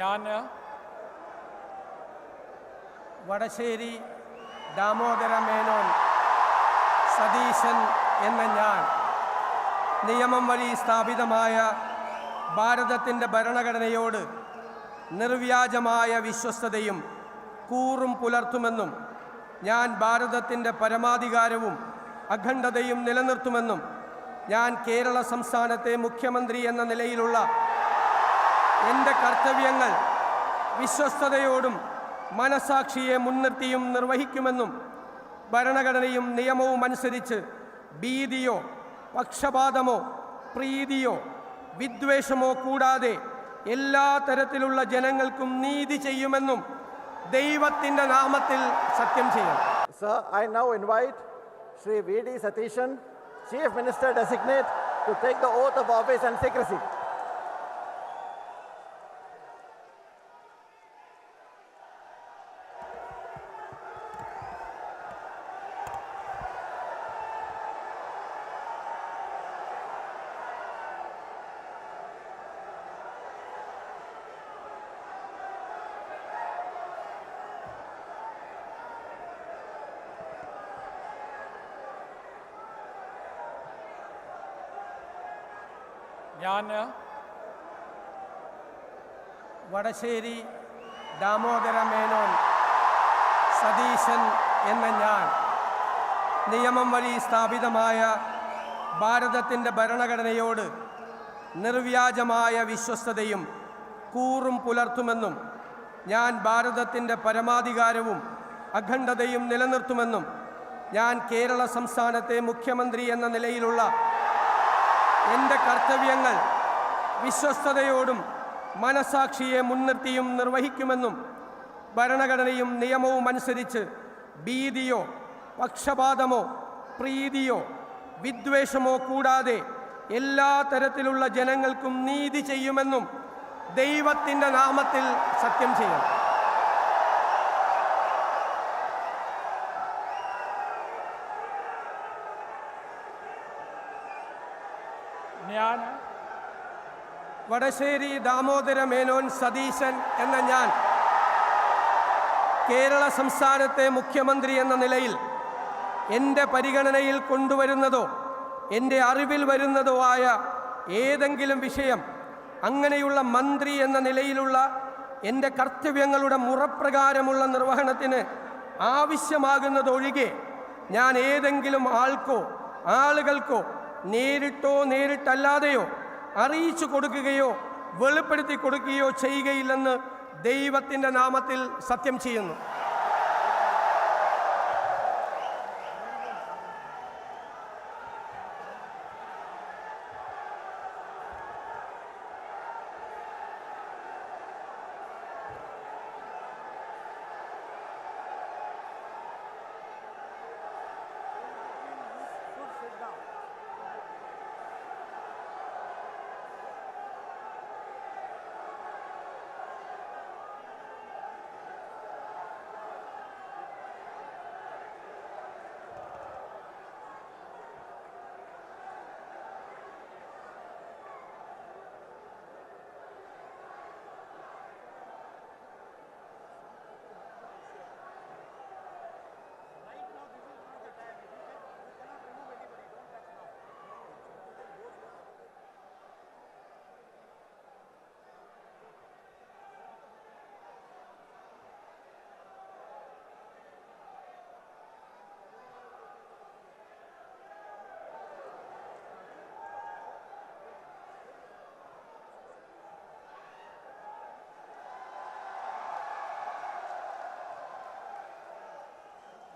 ഞാൻ വടശ്ശേരി ദാമോദര മേനോൻ സതീശൻ എന്ന ഞാൻ നിയമം വഴി സ്ഥാപിതമായ ഭാരതത്തിൻ്റെ ഭരണഘടനയോട് നിർവ്യാജമായ വിശ്വസ്തതയും കൂറും പുലർത്തുമെന്നും ഞാൻ ഭാരതത്തിൻ്റെ പരമാധികാരവും അഖണ്ഡതയും നിലനിർത്തുമെന്നും ഞാൻ കേരള സംസ്ഥാനത്തെ മുഖ്യമന്ത്രി എന്ന നിലയിലുള്ള എൻ്റെ കർത്തവ്യങ്ങൾ വിശ്വസ്തയോടും മനസാക്ഷിയെ മുൻനിർത്തിയും നിർവഹിക്കുമെന്നും ഭരണഘടനയും നിയമവും അനുസരിച്ച് ഭീതിയോ പക്ഷപാതമോ പ്രീതിയോ വിദ്വേഷമോ കൂടാതെ എല്ലാ തരത്തിലുള്ള ജനങ്ങൾക്കും നീതി ചെയ്യുമെന്നും ദൈവത്തിൻ്റെ നാമത്തിൽ സത്യം ചെയ്യും. Sir, I now invite Shri V.D. Satishan, Chief Minister Designate, to take the oath of office and secrecy. ഞാൻ വടശ്ശേരി ദാമോദര മേനോൻ സതീശൻ എന്ന ഞാൻ നിയമം വഴി സ്ഥാപിതമായ ഭാരതത്തിൻ്റെ ഭരണഘടനയോട് നിർവ്യാജമായ വിശ്വസ്തതയും കൂറും പുലർത്തുമെന്നും ഞാൻ ഭാരതത്തിൻ്റെ പരമാധികാരവും അഖണ്ഡതയും നിലനിർത്തുമെന്നും ഞാൻ കേരള സംസ്ഥാനത്തെ മുഖ്യമന്ത്രി എന്ന നിലയിലുള്ള എൻ്റെ കർത്തവ്യങ്ങൾ വിശ്വസ്തയോടും മനസാക്ഷിയെ മുൻനിർത്തിയും നിർവഹിക്കുമെന്നും ഭരണഘടനയും നിയമവും അനുസരിച്ച് ഭീതിയോ പക്ഷപാതമോ പ്രീതിയോ വിദ്വേഷമോ കൂടാതെ എല്ലാ തരത്തിലുള്ള ജനങ്ങൾക്കും നീതി ചെയ്യുമെന്നും ദൈവത്തിൻ്റെ നാമത്തിൽ സത്യം ചെയ്യും. ഞാൻ വടശ്ശേരി ദാമോദര മേനോൻ സതീശൻ എന്ന ഞാൻ കേരള സംസ്ഥാനത്തെ മുഖ്യമന്ത്രി എന്ന നിലയിൽ എൻ്റെ പരിഗണനയിൽ കൊണ്ടുവരുന്നതോ എൻ്റെ അറിവിൽ വരുന്നതോ ആയ ഏതെങ്കിലും വിഷയം അങ്ങനെയുള്ള മന്ത്രി എന്ന നിലയിലുള്ള എൻ്റെ കർത്തവ്യങ്ങളുടെ മുറപ്രകാരമുള്ള നിർവഹണത്തിന് ആവശ്യമാകുന്നതൊഴികെ ഞാൻ ഏതെങ്കിലും ആൾക്കോ ആളുകൾക്കോ നേരിട്ടോ നേരിട്ടല്ലാതെയോ അറിയിച്ചു കൊടുക്കുകയോ വെളിപ്പെടുത്തി കൊടുക്കുകയോ ചെയ്യുകയില്ലെന്ന് ദൈവത്തിൻ്റെ നാമത്തിൽ സത്യം ചെയ്യുന്നു.